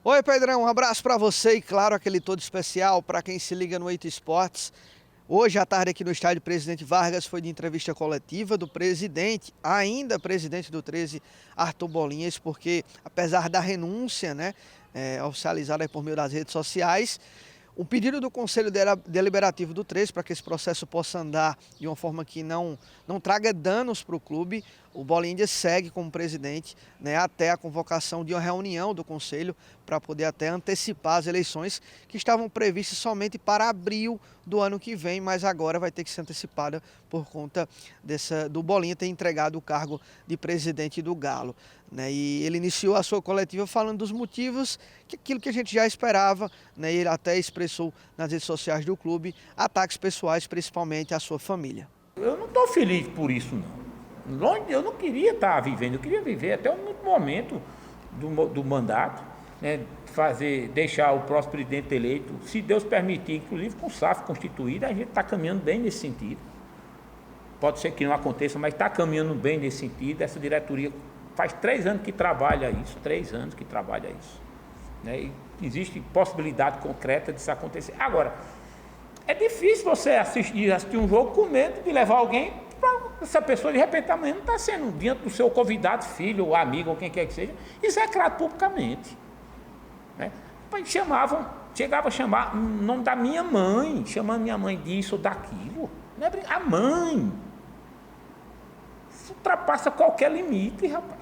Oi, Pedrão, um abraço para você e, claro, aquele todo especial para quem se liga no Eito Esportes. Hoje à tarde aqui no estádio Presidente Vargas foi de entrevista coletiva do presidente, ainda presidente do 13, Arthur Bolinhas, porque apesar da renúncia, oficializada por meio das redes sociais, o pedido do Conselho Deliberativo do 13 para que esse processo possa andar de uma forma que não traga danos para o clube, o Bolinhas segue como presidente, até a convocação de uma reunião do Conselho para poder até antecipar as eleições que estavam previstas somente para abril do ano que vem, mas agora vai ter que ser antecipada por conta do Bolinhas ter entregado o cargo de presidente do Galo. E ele iniciou a sua coletiva falando dos motivos, aquilo que a gente já esperava, ele até expressou nas redes sociais do clube, ataques pessoais, principalmente à sua família. Eu não estou feliz por isso, não. Eu não queria estar vivendo, eu queria viver até o momento do mandato, deixar o próximo presidente eleito, se Deus permitir, inclusive com o SAF constituído, a gente está caminhando bem nesse sentido. Pode ser que não aconteça, mas está caminhando bem nesse sentido. Essa diretoria faz 3 anos que trabalha isso, 3 anos que trabalha isso. E existe possibilidade concreta disso acontecer. Agora, é difícil você assistir um jogo com medo de levar alguém para essa pessoa, de repente, amanhã não está sendo diante do seu convidado, filho ou amigo, ou quem quer que seja, execrado publicamente. Chegava a chamar o nome da minha mãe, chamando minha mãe disso ou daquilo. A mãe. Isso ultrapassa qualquer limite, rapaz.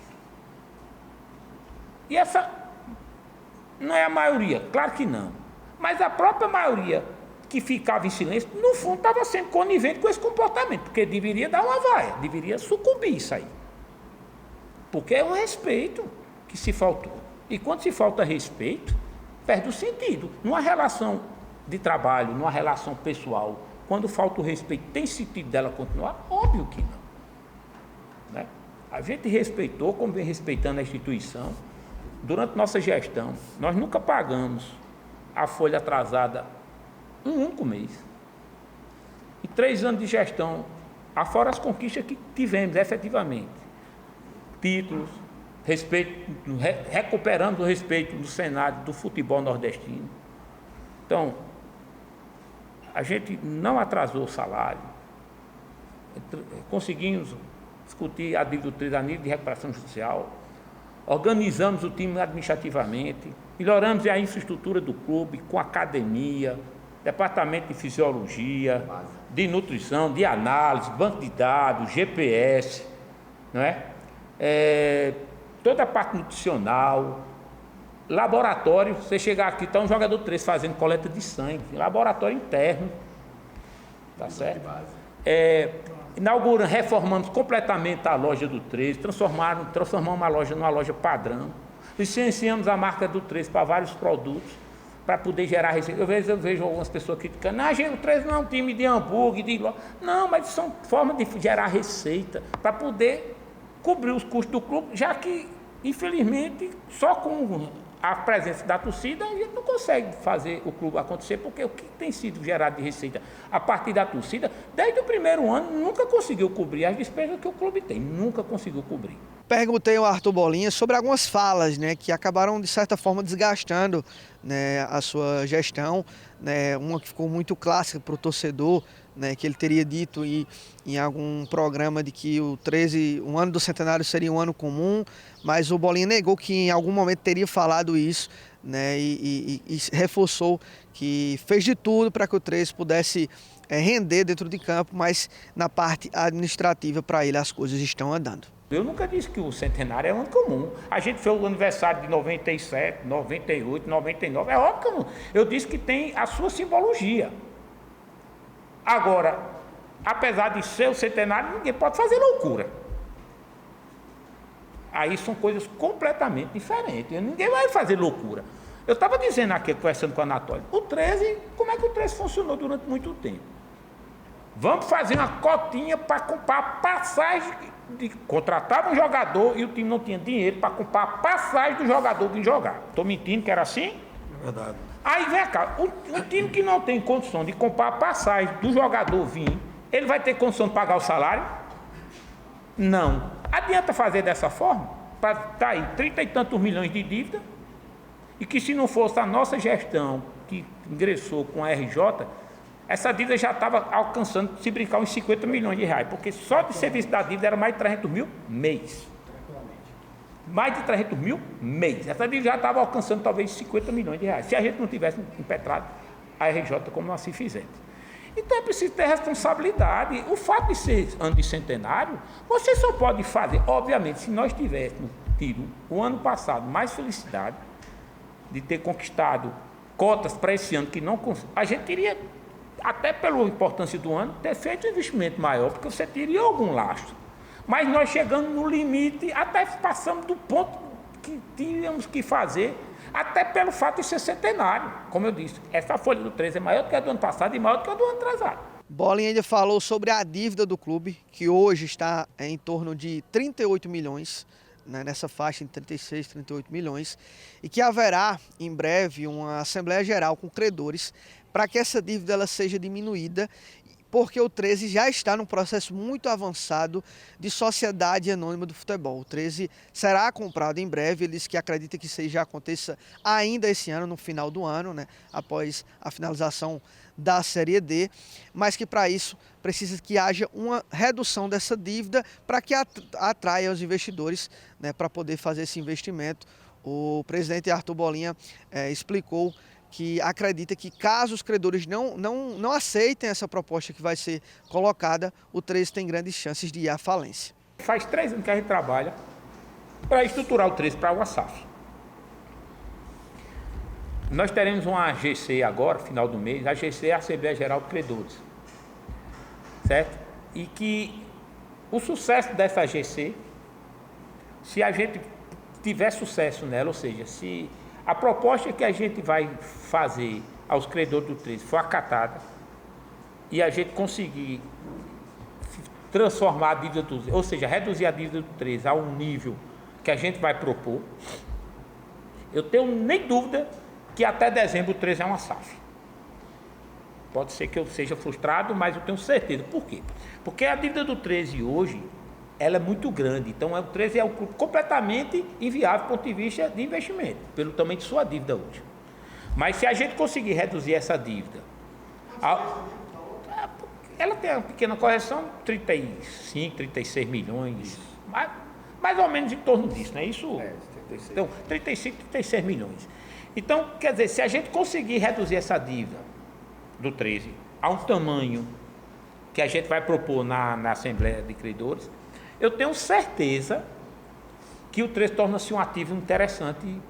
E essa não é a maioria, claro que não. Mas a própria maioria que ficava em silêncio, no fundo estava sendo conivente com esse comportamento, porque deveria dar uma vaia, deveria sucumbir isso aí. Porque é um respeito que se faltou. E quando se falta respeito, perde o sentido. Numa relação de trabalho, numa relação pessoal, quando falta o respeito, tem sentido dela continuar? Óbvio que não. A gente respeitou, como vem respeitando a instituição. Durante nossa gestão, nós nunca pagamos a folha atrasada um único mês. Em 3 anos de gestão, afora as conquistas que tivemos efetivamente, títulos, recuperando o respeito do Senado, do futebol nordestino. Então, a gente não atrasou o salário, conseguimos discutir a dívida do 13 a nível de recuperação social, organizamos o time administrativamente, melhoramos a infraestrutura do clube com academia, departamento de fisiologia, de nutrição, de análise, banco de dados, GPS, toda a parte nutricional, laboratório. Você chegar aqui, está um jogador 3 fazendo coleta de sangue, laboratório interno, tá certo? Reformamos completamente a loja do 13, transformamos a loja numa loja padrão, licenciamos a marca do 13 para vários produtos, para poder gerar receita. Eu vejo algumas pessoas criticando, o 13 não é um time de hambúrguer, não, mas são formas de gerar receita, para poder cobrir os custos do clube, já que, infelizmente, só com a presença da torcida, a gente não consegue fazer o clube acontecer, porque o que tem sido gerado de receita a partir da torcida, desde o primeiro ano, nunca conseguiu cobrir as despesas que o clube tem, nunca conseguiu cobrir. Perguntei ao Arthur Bolinhas sobre algumas falas, que acabaram, de certa forma, desgastando, a sua gestão, uma que ficou muito clássica para o torcedor, que ele teria dito em algum programa de que o 13, um ano do centenário seria um ano comum, mas o Bolinha negou que em algum momento teria falado isso, e reforçou que fez de tudo para que o 13 pudesse render dentro de campo, mas na parte administrativa para ele as coisas estão andando. Eu nunca disse que o centenário é um ano comum. A gente fez o aniversário de 97, 98, 99, é óbvio que eu disse que tem a sua simbologia. Agora, apesar de ser o centenário, ninguém pode fazer loucura. Aí são coisas completamente diferentes. Ninguém vai fazer loucura. Eu estava dizendo aqui, conversando com o Anatólio, como é que o 13 funcionou durante muito tempo? Vamos fazer uma cotinha para comprar passagem. Contratava um jogador e o time não tinha dinheiro para comprar a passagem do jogador vir jogar. Estou mentindo que era assim? É verdade. Aí vem cá, um time que não tem condição de comprar a passagem do jogador vir, ele vai ter condição de pagar o salário? Não. Adianta fazer dessa forma? Para estar aí 30 e tantos milhões de dívida E que se não fosse a nossa gestão que ingressou com a RJ, essa dívida já estava alcançando, se brincar, uns 50 milhões de reais, porque só de serviço da dívida era mais de 300 mil mês. Mais de 300 mil mês. Essa dívida já estava alcançando talvez 50 milhões de reais, se a gente não tivesse impetrado a RJ como nós se fizemos. Então é preciso ter responsabilidade. O fato de ser ano de centenário, você só pode fazer, obviamente, se nós tivéssemos tido o ano passado mais felicidade de ter conquistado cotas para esse ano que não conseguimos, a gente teria, até pela importância do ano, ter feito um investimento maior, porque você teria algum lastro. Mas nós chegamos no limite, até passamos do ponto que tínhamos que fazer, até pelo fato de ser centenário. Como eu disse, essa folha do 13 é maior do que a do ano passado e maior do que a do ano atrasado. Bolinha ainda falou sobre a dívida do clube, que hoje está em torno de 38 milhões, né, nessa faixa entre 36 e 38 milhões, e que haverá em breve uma Assembleia Geral com credores para que essa dívida ela seja diminuída, porque o 13 já está num processo muito avançado de sociedade anônima do futebol. O 13 será comprado em breve, eles que acreditam que isso já aconteça ainda esse ano, no final do ano, né, após a finalização da Série D, mas que para isso precisa que haja uma redução dessa dívida para que atraia os investidores, né, para poder fazer esse investimento. O presidente Arthur Bolinha explicou que acredita que caso os credores não aceitem essa proposta que vai ser colocada, o 13 tem grandes chances de ir à falência. Faz 3 anos que a gente trabalha para estruturar o 13 para o SAF. Nós teremos uma AGC agora, final do mês. A AGC é a Assembleia Geral de Credores, certo? E que o sucesso dessa AGC, se a gente tiver sucesso nela, ou seja, se a proposta que a gente vai fazer aos credores do 13 for acatada e a gente conseguir transformar a dívida do 13, ou seja, reduzir a dívida do 13 a um nível que a gente vai propor, eu tenho nem dúvida que até dezembro o 13 é uma SAF. Pode ser que eu seja frustrado, mas eu tenho certeza. Por quê? Porque a dívida do 13 hoje, ela é muito grande. Então o 13 é um clube completamente inviável do ponto de vista de investimento, pelo tamanho de sua dívida hoje. Mas se a gente conseguir reduzir essa dívida, ela tem uma pequena correção, 35, 36 milhões, mais ou menos em torno disso, não é isso? 36. Então, 35, 36 milhões. Então, quer dizer, se a gente conseguir reduzir essa dívida do 13 a um tamanho que a gente vai propor na Assembleia de Credores, eu tenho certeza que o 13 torna-se um ativo interessante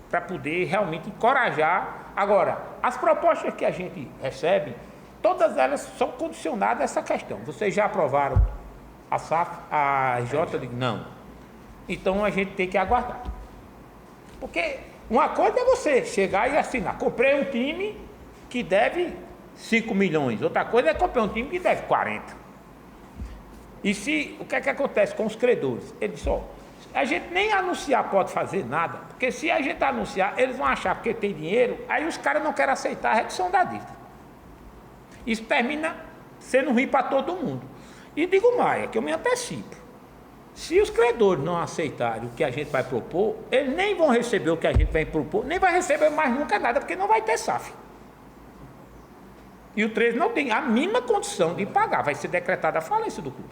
para poder realmente encorajar. Agora, as propostas que a gente recebe, todas elas são condicionadas a essa questão. Vocês já aprovaram a SAF, a RJ? Não. Então a gente tem que aguardar. Porque uma coisa é você chegar e assinar. Comprei um time que deve 5 milhões. Outra coisa é comprar um time que deve 40. E o que é que acontece com os credores? Eles só, a gente nem anunciar pode fazer nada, porque se a gente anunciar, eles vão achar porque tem dinheiro, aí os caras não querem aceitar a redução da dívida. Isso termina sendo ruim para todo mundo. E digo mais, que eu me antecipo. Se os credores não aceitarem o que a gente vai propor, eles nem vão receber o que a gente vai propor, nem vai receber mais nunca nada, porque não vai ter SAF. E o 13 não tem a mínima condição de pagar, vai ser decretada a falência do clube.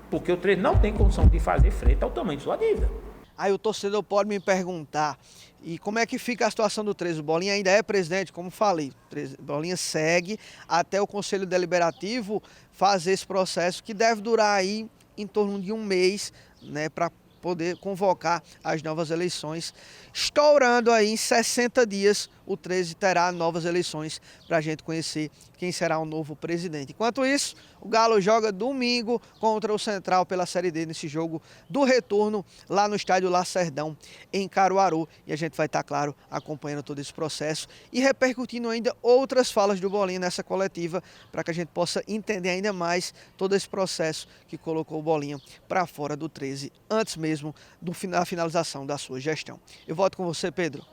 Porque o 13 não tem condição de fazer frente ao tamanho de sua dívida. Aí o torcedor pode me perguntar, e como é que fica a situação do 13? O Bolinha ainda é presidente, como falei, o Bolinha segue até o Conselho Deliberativo fazer esse processo, que deve durar aí em torno de um mês, né, para poder convocar as novas eleições. Estourando aí em 60 dias, o 13 terá novas eleições para a gente conhecer quem será o novo presidente. Enquanto isso, o Galo joga domingo contra o Central pela Série D, nesse jogo do retorno lá no estádio Lacerdão, em Caruaru. E a gente vai estar, claro, acompanhando todo esse processo e repercutindo ainda outras falas do Bolinha nessa coletiva, para que a gente possa entender ainda mais todo esse processo que colocou o Bolinha para fora do 13, antes mesmo da finalização da sua gestão. Eu volto com você, Pedro.